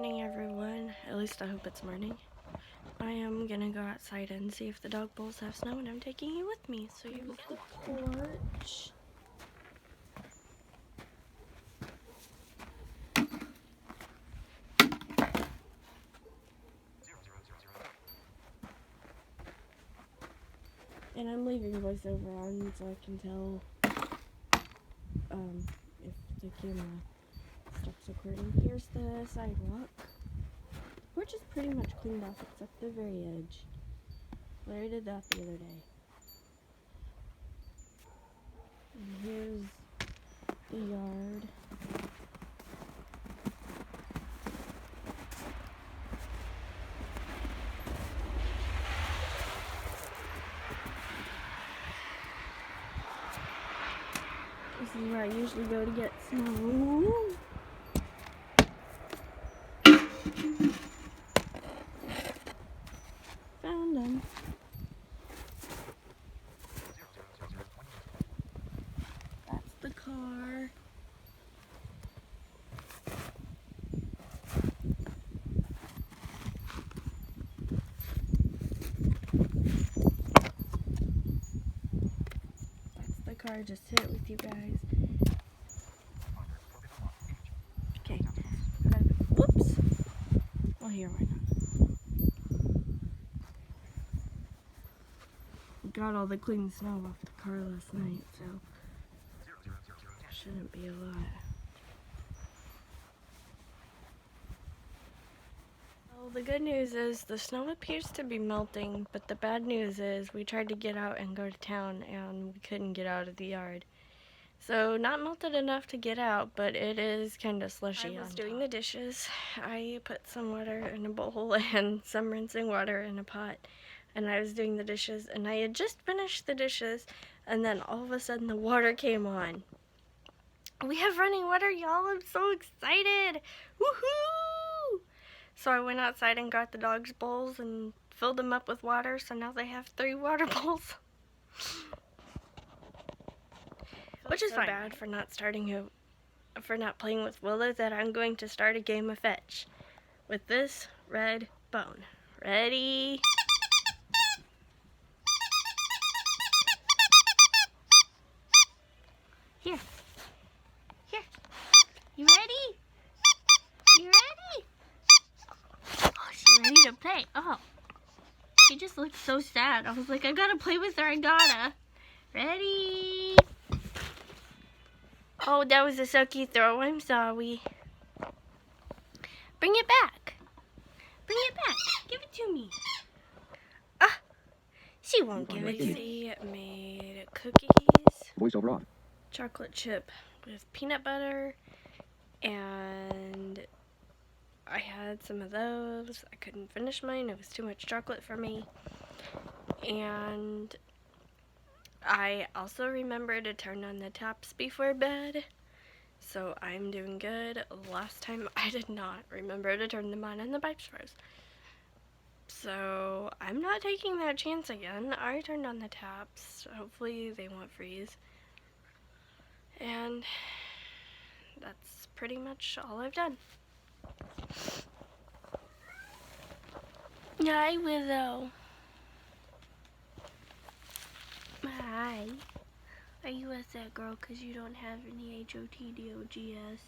morning, everyone. At least I hope it's morning. I am gonna go outside and see if the dog bowls have snow, and I'm taking you with me. So here's the porch. And I'm leaving voiceover on so I can tell if the camera stops recording. Here's the sidewalk. The porch is pretty much cleaned off except the very edge. Larry did that the other day. And here's the yard. This is where I usually go to get snow. Found them. That's the car. That's the car. Just hit it with you guys. Okay. Whoops. Well, here, why not? We got all the clean snow off the car last night, so shouldn't be a lot. Well, the good news is the snow appears to be melting, but the bad news is we tried to get out and go to town and we couldn't get out of the yard. So not melted enough to get out, but it is kind of slushy. I was doing the dishes. I put some water in a bowl and some rinsing water in a pot. And I was doing the dishes, and I had just finished the dishes, and then all of a sudden the water came on. We have running water, y'all. I'm so excited. Woohoo! So I went outside and got the dogs' bowls and filled them up with water, so now they have 3 water bowls. Which is so bad for not playing with Willow that I'm going to start a game of fetch with this red bone. Ready? Here. You ready? You ready? Oh, she's ready to play. Oh. She just looks so sad. I was like, I gotta play with her. I gotta. Ready? Oh, that was a sucky throw. I'm sorry. Bring it back. Bring it back. Give it to me. Ah. She won't give it to me. She made cookies. Voiceover on. Chocolate chip with peanut butter, and I had some of those. I couldn't finish mine. It was too much chocolate for me. And I also remembered to turn on the taps before bed, so I'm doing good. Last time I did not remember to turn them on and the pipes froze. So I'm not taking that chance again. I turned on the taps. Hopefully they won't freeze. And that's pretty much all I've done. Hi, Willow. Hi. Are you a sad girl because you don't have any H-O-T-D-O-G-S?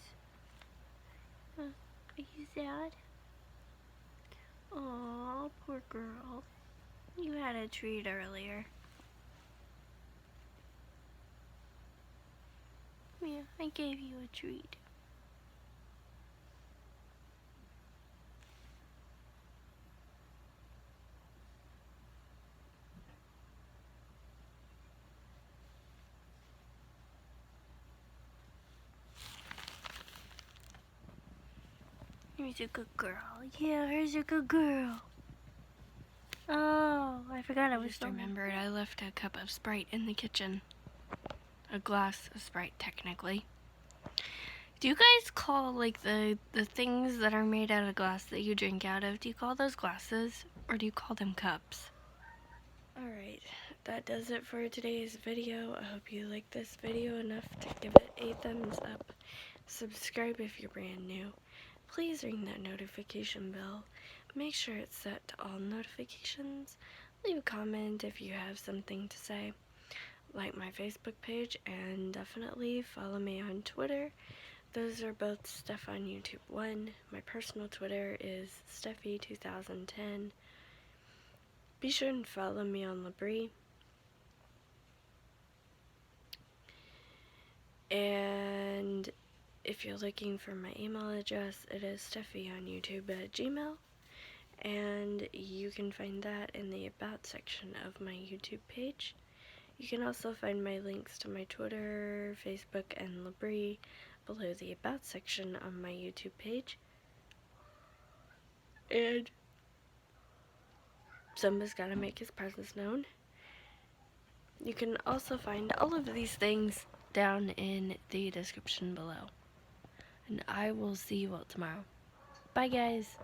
Are you sad? Aw, poor girl. You had a treat earlier. Yeah, I gave you a treat. Here's a good girl. Yeah, here's a good girl. Oh, I forgot I just remembered I left a cup of Sprite in the kitchen. A glass of Sprite, technically. Do you guys call, like, the things that are made out of glass that you drink out of, do you call those glasses, or do you call them cups? Alright, that does it for today's video. I hope you liked this video enough to give it a thumbs up. Subscribe if you're brand new. please ring that notification bell. Make sure it's set to all notifications. Leave a comment if you have something to say. Like my Facebook page, and definitely follow me on Twitter. Those are both Stephieonyoutube1. My personal Twitter is Stephie2010. Be sure and follow me on Labrie. And if you're looking for my email address, it is Stephieonyoutube@gmail.com. And you can find that in the About section of my YouTube page. You can also find my links to my Twitter, Facebook, and Labrie below the About section on my YouTube page. And somebody's gotta make his presence known. You can also find all of these things down in the description below. And I will see you all tomorrow. Bye, guys.